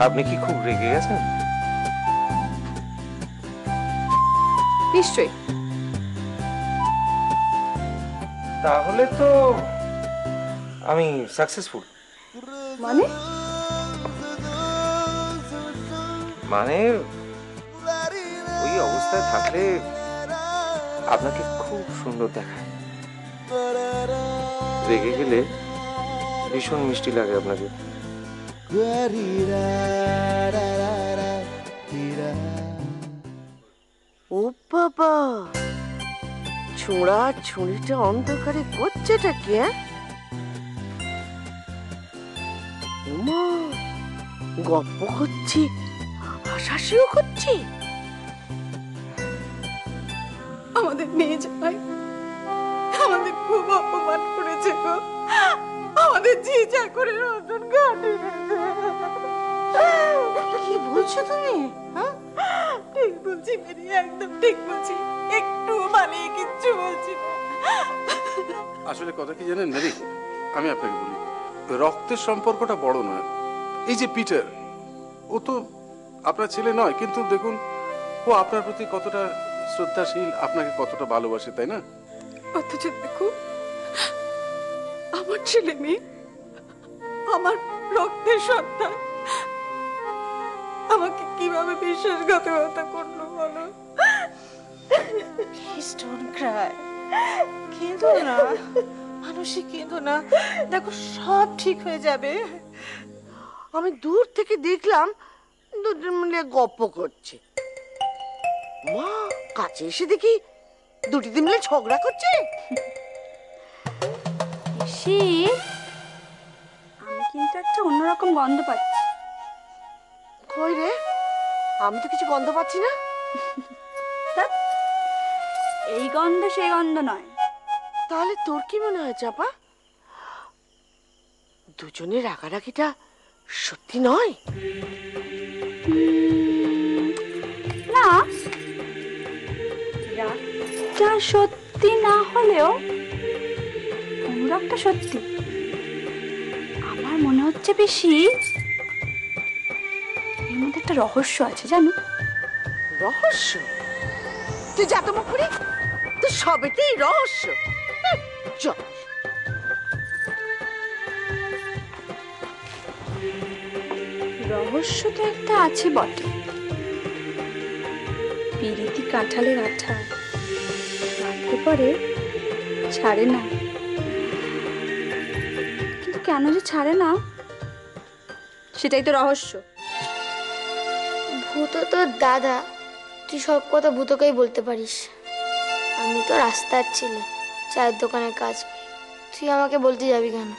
আপনি কি খুব রেগে গেছেন? নিশ্চয়ই। তাহলে তো আমি সাকসেসফুল। মানে? মানে ওই অবস্থায় থাকলে আপনাকে খুব সুন্দর দেখায়, রেগে গেলে ভীষণ মিষ্টি লাগে আপনাকে। ও বাবা, ছোঁড়া ছুরিটা অন্ধকারে করছেটা কি? মা, গল্প করছি, হাসাহাসিও করছি। আমাদের নিয়ে যাই, আমাদের খুব অপমান করেছে গো। আমাদের জি যা করে রতন ঘাটে। কি বলছো তুমি? হ্যাঁ, ঠিক বলছি মেরি, একদম ঠিক বলছি। একটু মানিয়ে কিচ্ছু বলছি না। আসলে কথা কি জানেন মেরি, আমি আপনাকে বলি, রক্তের সম্পর্কটা বড় নয়। এই যে পিটার, ও তো আপনার ছেলে নয়, কিন্তু দেখুন ও আপনার প্রতি কতটা শ্রদ্ধাশীল, আপনাকে কতটা ভালোবাসে, তাই না? অথচ দেখো, আমার ছেলে মেয়ে, আমার রক্তের সন্তান আমাকে কিভাবে বিশ্বাসঘাতকতা করলো বলো? Please don't Cry. কেঁদো না মানুষই, কেঁদো না। দেখো সব ঠিক হয়ে যাবে। আমি দূর থেকে দেখলাম দুজন মিলে গপ্প করছে। মা, কাছে এসে দেখি দুটি দিন মিলে ঝগড়া করছে। আমি কিন্তু একটা অন্যরকম গন্ধ পাচ্ছি। কই রে? আমি তো কিছু গন্ধ পাচ্ছি না। এই গন্ধ সেই গন্ধ নয়। তাহলে তোর কি মনে হয় চাপা? দুজনের রাগারাগিটা সত্যি নয়? না, রাগটা সত্যি না হলেও অনুরাগটা সত্যি। আমার মনে হচ্ছে বেশি এর মধ্যে একটা রহস্য আছে, জানো? রহস্য? তুই যা তো মুখ করি, তুই সবেতেই রহস্য। চল। রহস্য তো একটা আছে বটে। পিরিতি কাঁঠালের আঠা, রাখতে পারে ছাড়ে না। কিন্তু কেন যে ছাড়ে না, সেটাই তো রহস্য। ভূত তোর দাদা, তুই সব কথা ভূতকেই বলতে পারিস। আমি তো রাস্তার ছেলে, চায়ের দোকানে কাজ করি, তুই আমাকে বলতে যাবি কেন?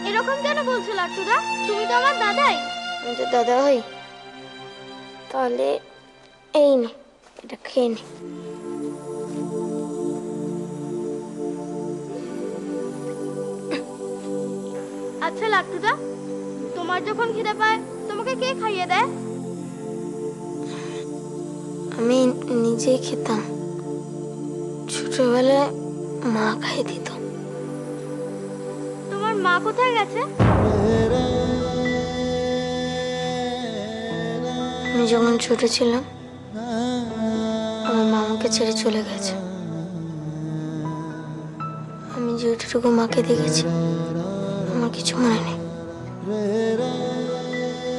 এরকম কেন বলছো লাট্টুদা? তুমি তো আমার দাদাই। আমি তো দাদা হই। তাহলে এই নে, এটা খেয়ে নে। আচ্ছা লাট্টুদা, তোমার যখন খিদে পায় তোমাকে কে খাইয়ে দেয়? আমি নিজেই খেতাম। ছোটবেলায় মা খাইয়ে দিত। তোমার মা কোথায় গেছে? আমি যখন ছোট ছিলাম আমার মা আমাকে ছেড়ে চলে গেছে। আমি যেটুকু মাকে দেখেছি আমার কিছু মনে নেই।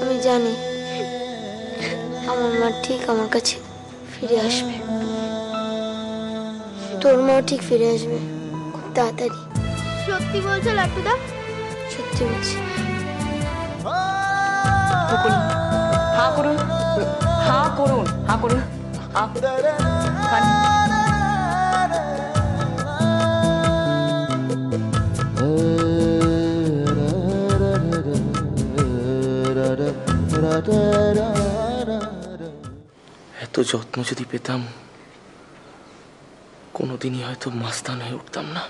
আমি জানি আমার মা ঠিক আমার কাছে ফিরে আসবে। তোর মাও ঠিক ফিরে আসবে খুব তাড়াতাড়ি। সত্যি বলছো লাট্টুদা? সত্যি বলছি। হাঁ করুন, হাঁ করুন, হাঁ করুন। এত যত্ন যদি পেতাম, কোনোদিনই হয়তো মাস্তান হয়ে উঠতাম না।